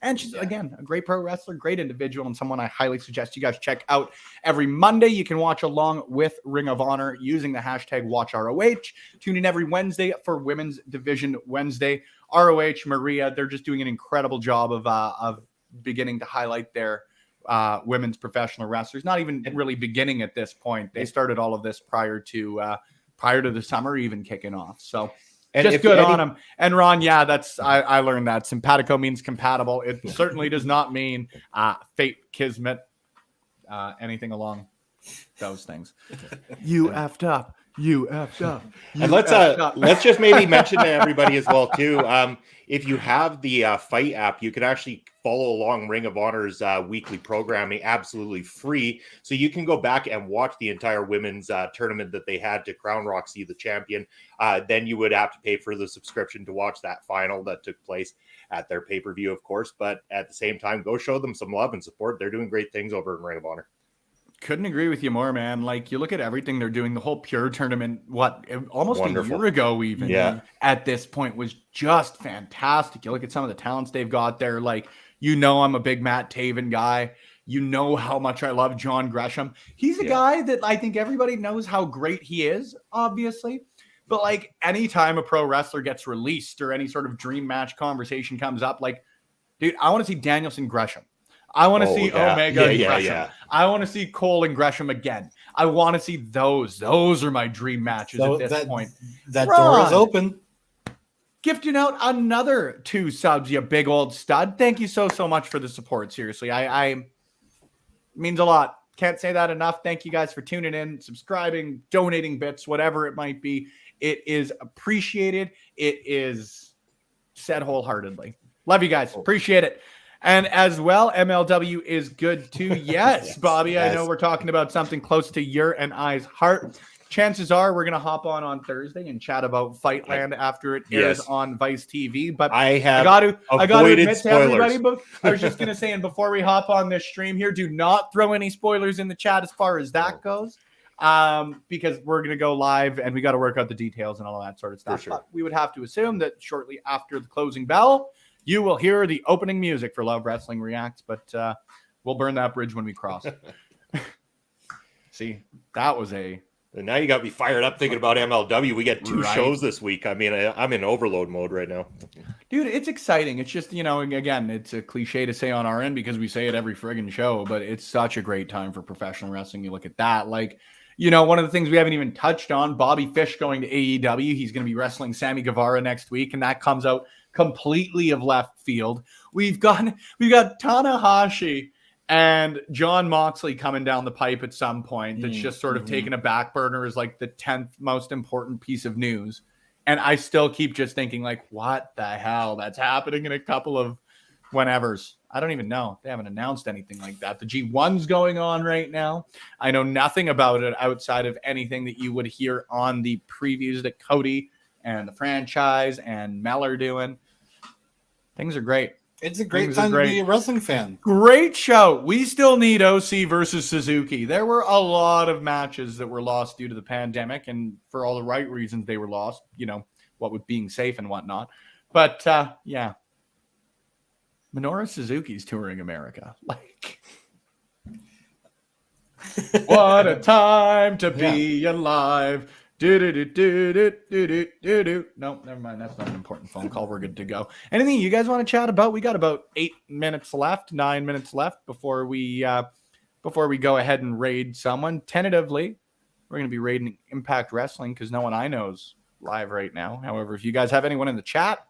And she's, again, a great pro wrestler, great individual, and someone I highly suggest you guys check out. Every Monday, you can watch along with Ring of Honor using the hashtag WatchROH. Tune in every Wednesday for Women's Division Wednesday. ROH, Maria, they're just doing an incredible job of beginning to highlight their women's professional wrestlers. Not even really beginning at this point. They started all of this prior to the summer even kicking off. So just good on them. And Ron, yeah, I learned that simpatico means compatible. It certainly does not mean fate, kismet, anything along those things. You effed up. You effed up. And let's just maybe mention to everybody as well too. If you have the Fight app, you can actually follow along Ring of Honor's weekly programming absolutely free. So you can go back and watch the entire women's tournament that they had to crown Roxy the champion. Then you would have to pay for the subscription to watch that final that took place at their pay-per-view, of course. But at the same time, go show them some love and support. They're doing great things over in Ring of Honor. Couldn't agree with you more, man. Like, you look at everything they're doing, the whole Pure tournament, almost Wonderful. a year ago even, at this point, was just fantastic. You look at some of the talents they've got there. Like, I'm a big Matt Taven guy. You know how much I love John Gresham. He's a guy that I think everybody knows how great he is, obviously. But, like, anytime a pro wrestler gets released or any sort of dream match conversation comes up, like, dude, I want to see Danielson Gresham. I want to see Omega and Gresham. Yeah. I want to see Cole and Gresham again. I want to see those. Those are my dream matches at this point. That door is open. Gifting out another 2 subs, you big old stud. Thank you so much for the support. Seriously, I means a lot. Can't say that enough. Thank you guys for tuning in, subscribing, donating bits, whatever it might be. It is appreciated. It is said wholeheartedly. Love you guys. Appreciate it. And as well, MLW is good too. Yes, Bobby, yes. I know we're talking about something close to your and I's heart. Chances are we're going to hop on Thursday and chat about Fightland after it airs on Vice TV. But I got to admit to everybody, but I was just going to say, and before we hop on this stream here, do not throw any spoilers in the chat as far as that goes, because we're going to go live and we got to work out the details and all that sort of stuff. Sure. But we would have to assume that shortly after the closing bell, you will hear the opening music for Love Wrestling Reacts, but we'll burn that bridge when we cross. See, that was And now you got me fired up thinking about MLW. We get 2 shows this week. I mean, I'm in overload mode right now. Dude, it's exciting. It's just, again, it's a cliche to say on our end because we say it every friggin' show, but it's such a great time for professional wrestling. You look at that. Like, one of the things we haven't even touched on, Bobby Fish going to AEW. He's going to be wrestling Sammy Guevara next week, and that comes out completely of left field. We've got Tanahashi and John Moxley coming down the pipe at some point. That's just sort of taken a back burner as like the 10th most important piece of news. And I still keep just thinking, like, what the hell? That's happening in a couple of whenevers. I don't even know. They haven't announced anything like that. The G1's going on right now. I know nothing about it outside of anything that you would hear on the previews that Cody and the franchise and Mel are doing. Things are great. It's a great time to be a wrestling fan. Great show. We still need OC versus Suzuki. There were a lot of matches that were lost due to the pandemic, and for all the right reasons they were lost, what with being safe and whatnot. But, Minoru Suzuki's touring America. Like, what a time to be alive. No, never mind. That's not an important phone call. We're good to go. Anything you guys want to chat about? We got about 9 minutes left before we go ahead and raid someone. Tentatively, we're going to be raiding Impact Wrestling because no one I know is live right now. However, if you guys have anyone in the chat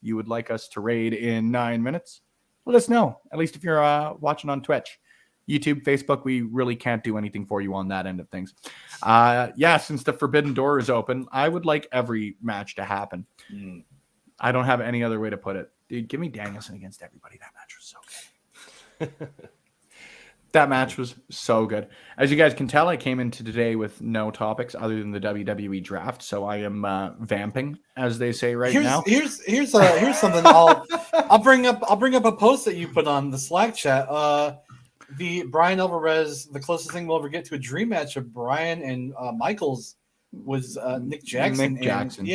you would like us to raid in 9 minutes, let us know. At least if you're watching on Twitch. YouTube, Facebook, we really can't do anything for you on that end of things. Since the Forbidden Door is open, I would like every match to happen. I don't have any other way to put it. Dude, give me Danielson against everybody. That match was so good. That match was so good. As you guys can tell, I came into today with no topics other than the WWE draft, so I am vamping, as they say now. Here's something I'll bring up a post that you put on the Slack chat. The Brian Alvarez, the closest thing we'll ever get to a dream match of Brian and Michaels was Nick Jackson. Nick Jackson.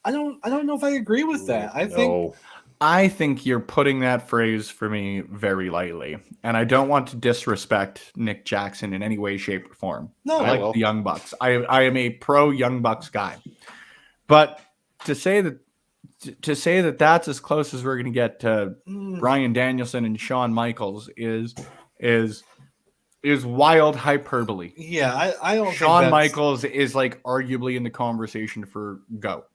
I don't know if I agree with that. I think I think you're putting that phrase for me very lightly, and I don't want to disrespect Nick Jackson in any way, shape, or form. No, I like the Young Bucks. I am a pro Young Bucks guy, but to say that that's as close as we're going to get to Bryan Danielson and Shawn Michaels is wild hyperbole. Yeah, I don't. Shawn Michaels is like arguably in the conversation for GOAT.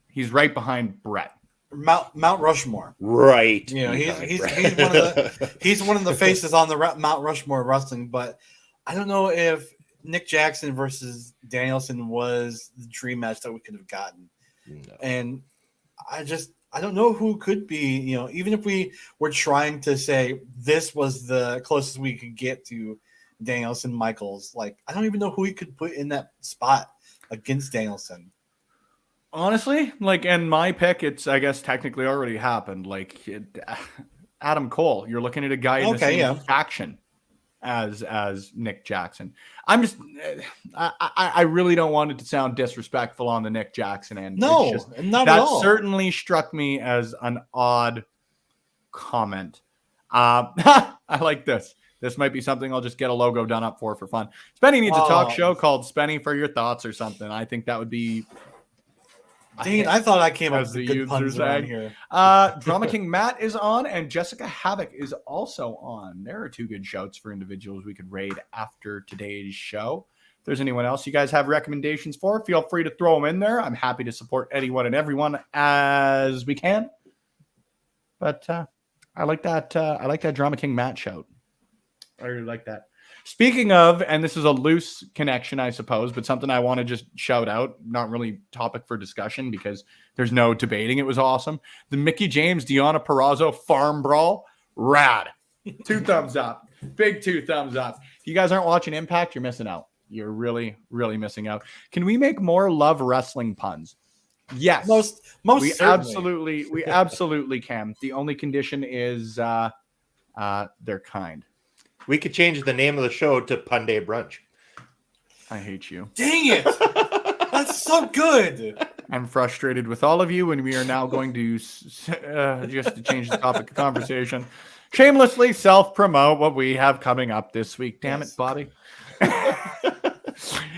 He's right behind Brett. Mount Rushmore. Right. You know, he's one of the faces on the Mount Rushmore wrestling, but I don't know if Nick Jackson versus Danielson was the dream match that we could have gotten. No. And I don't know who could be, you know, even if we were trying to say this was the closest we could get to Danielson Michaels, like I don't even know who we could put in that spot against Danielson. Honestly, like, and my pick, it's, I guess, technically already happened. Like, Adam Cole, you're looking at a guy in the same faction as Nick Jackson. I'm just, I really don't want it to sound disrespectful on the Nick Jackson end. No, not at all. That certainly struck me as an odd comment. I like this. This might be something I'll just get a logo done up for fun. Spenny needs a talk show called Spenny for Your Thoughts or something. I think that would be... Dang, I thought I came up with good puns around here. Drama King Matt is on, and Jessica Havoc is also on. There are two good shouts for individuals we could raid after today's show. If there's anyone else you guys have recommendations for, feel free to throw them in there. I'm happy to support anyone and everyone as we can. But I like that. I like that Drama King Matt shout. I really like that. Speaking of, and this is a loose connection, I suppose, but something I want to just shout out, not really topic for discussion because there's no debating. It was awesome. The Mickey James, Deonna Purrazzo farm brawl, rad. 2 thumbs up. Big 2 thumbs up. If you guys aren't watching Impact, you're missing out. You're really, really missing out. Can we make more love wrestling puns? Yes. Most we certainly. we absolutely can. The only condition is they're kind. We could change the name of the show to Sunday Brunch. I hate you. Dang it. That's so good. I'm frustrated with all of you, and we are now going to, just to change the topic of conversation, shamelessly self-promote what we have coming up this week. Damn it, Bobby.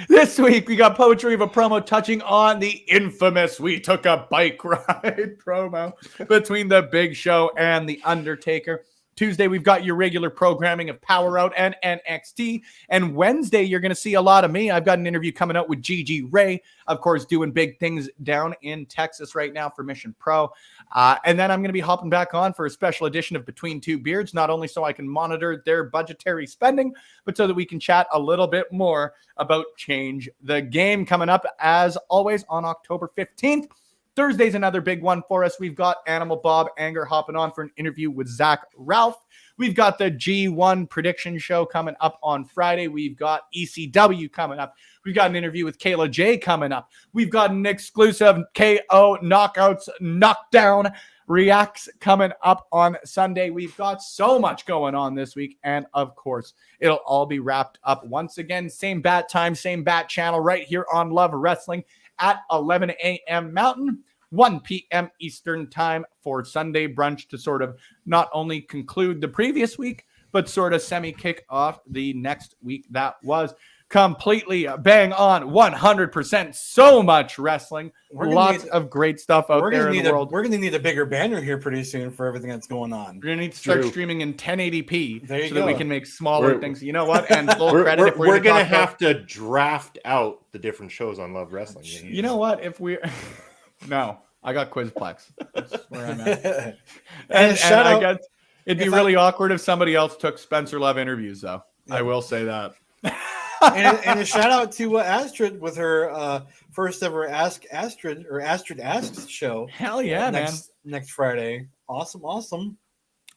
This week, we got Poetry of a Promo touching on the infamous We Took a Bike Ride promo between The Big Show and The Undertaker. Tuesday, we've got your regular programming of Power Out and NXT. And Wednesday, you're going to see a lot of me. I've got an interview coming out with Gigi Ray, of course, doing big things down in Texas right now for Mission Pro. And then I'm going to be hopping back on for a special edition of Between Two Beards, not only so I can monitor their budgetary spending, but so that we can chat a little bit more about Change the Game coming up, as always, on October 15th. Thursday's another big one for us. We've got Animal Bob Anger hopping on for an interview with Zach Ralph. We've got the G1 prediction show coming up on Friday. We've got ECW coming up. We've got an interview with Kayla J coming up. We've got an exclusive KO Knockouts Knockdown Reacts coming up on Sunday. We've got so much going on this week. And of course, it'll all be wrapped up once again. Same bat time, same bat channel right here on Love Wrestling at 11 a.m. Mountain, 1 p.m. Eastern time for Sunday Brunch to sort of not only conclude the previous week, but sort of semi-kick off the next week that was completely bang on, 100%. So much wrestling. Lots of great stuff out there in the world. We're going to need a bigger banner here pretty soon for everything that's going on. We're going to need to start streaming in 1080p so that we can make smaller things. You know what? And full credit if we're going to have to draft out the different shows on Love Wrestling. You know what? If we No, I got Quizplex. That's where I'm at. and I guess it'd be really awkward if somebody else took Spencer Love interviews, though. Yeah. I will say that. and a shout out to Astrid with her first ever Ask Astrid or Astrid Asks show. Hell yeah, next Friday. Awesome.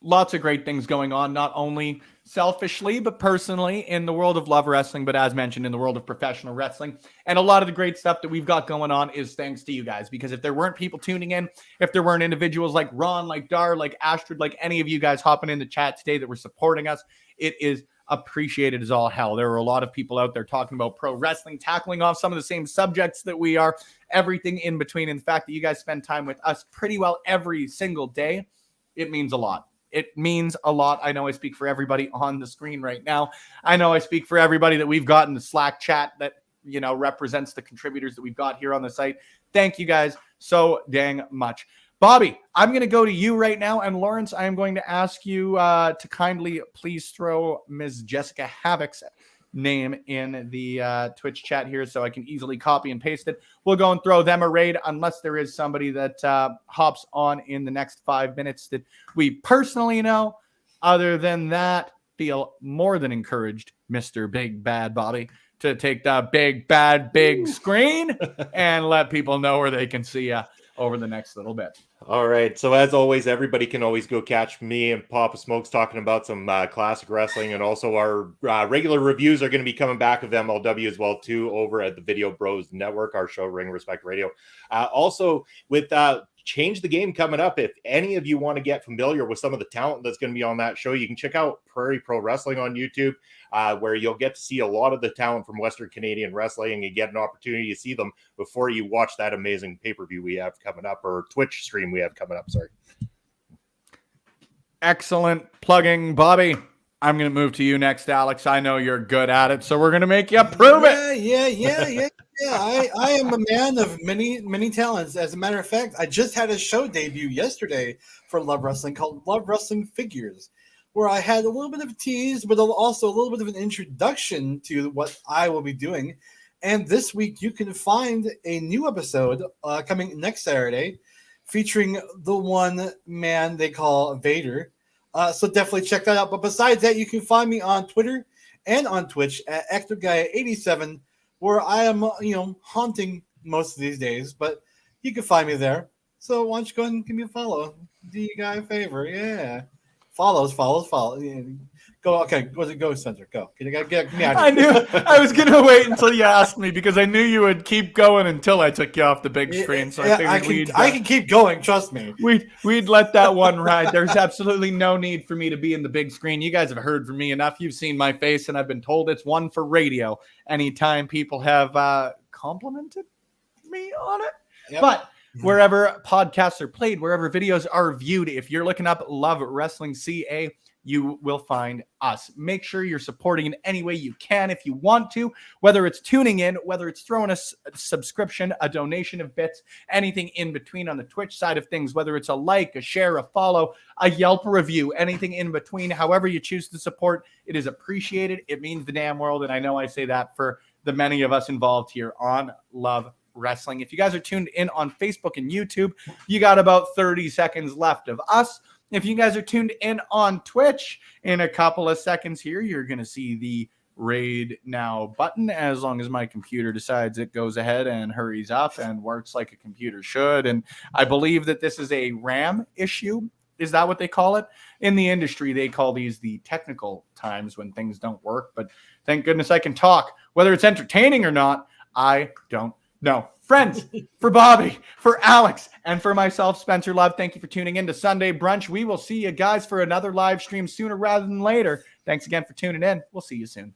Lots of great things going on, not only selfishly, but personally in the world of Love Wrestling, but as mentioned, in the world of professional wrestling. And a lot of the great stuff that we've got going on is thanks to you guys, because if there weren't people tuning in, if there weren't individuals like Ron, like Dar, like Astrid, like any of you guys hopping in the chat today that were supporting us, it is appreciated as all hell. There are a lot of people out there talking about pro wrestling, tackling off some of the same subjects that we are, everything in between. And the fact that you guys spend time with us pretty well every single day, it means a lot. It means a lot. I know I speak for everybody on the screen right now. I know I speak for everybody that we've got in the Slack chat that, you know, represents the contributors that we've got here on the site. Thank you guys so dang much. Bobby, I'm going to go to you right now. And Lawrence, I am going to ask you to kindly please throw Ms. Jessica Havoc's name in the Twitch chat here so I can easily copy and paste it. We'll go and throw them a raid unless there is somebody that hops on in the next 5 minutes that we personally know. Other than that, feel more than encouraged, Mr. Big Bad Bobby, to take the big, bad, big screen and let people know where they can see you over the next little bit. All right. So as always, everybody can always go catch me and Papa Smokes talking about some classic wrestling, and also our regular reviews are going to be coming back of MLW as well too over at the Video Bros Network, our show Ring Respect Radio. Also with Change the Game coming up, if any of you want to get familiar with some of the talent that's going to be on that show, you can check out Prairie Pro Wrestling on YouTube, where you'll get to see a lot of the talent from Western Canadian wrestling, and you get an opportunity to see them before you watch that amazing pay-per-view we have coming up, or Twitch stream we have coming up. Sorry. Excellent plugging, Bobby. I'm going to move to you next, Alex. I know you're good at it, so we're going to make you prove it. Yeah. I am a man of many talents. As a matter of fact, I just had a show debut yesterday for Love Wrestling called Love Wrestling Figures, where I had a little bit of a tease, but also a little bit of an introduction to what I will be doing. And this week, you can find a new episode coming next Saturday featuring the one man they call Vader. So definitely check that out. But besides that, you can find me on Twitter and on Twitch at ActiveGuy87, where I am, haunting most of these days. But you can find me there. So why don't you go ahead and give me a follow? Do you guy a favor? Yeah. Follows. Yeah. Go, Spencer. Go. Get me out of here. I knew I was going to wait until you asked me because I knew you would keep going until I took you off the big screen. So I can keep going. Trust me. We'd let that one ride. There's absolutely no need for me to be in the big screen. You guys have heard from me enough. You've seen my face, and I've been told it's one for radio. Anytime people have complimented me on it. Yep. But wherever podcasts are played, wherever videos are viewed, if you're looking up Love Wrestling CA, you will find us. Make sure you're supporting in any way you can if you want to, whether it's tuning in, whether it's throwing a subscription, a donation of bits, anything in between on the Twitch side of things, whether it's a like, a share, a follow, a Yelp review, anything in between, however you choose to support, it is appreciated. It means the damn world. And I know I say that for the many of us involved here on Love Wrestling. If you guys are tuned in on Facebook and YouTube, you got about 30 seconds left of us. If you guys are tuned in on Twitch, in a couple of seconds here, you're going to see the raid now button, as long as my computer decides it goes ahead and hurries up and works like a computer should. And I believe that this is a RAM issue. Is that what they call it? In the industry, they call these the technical times when things don't work. But thank goodness I can talk. Whether it's entertaining or not, I don't know. Friends, for Bobby, for Alex, and for myself, Spencer Love, thank you for tuning in to Sunday Brunch. We will see you guys for another live stream sooner rather than later. Thanks again for tuning in. We'll see you soon.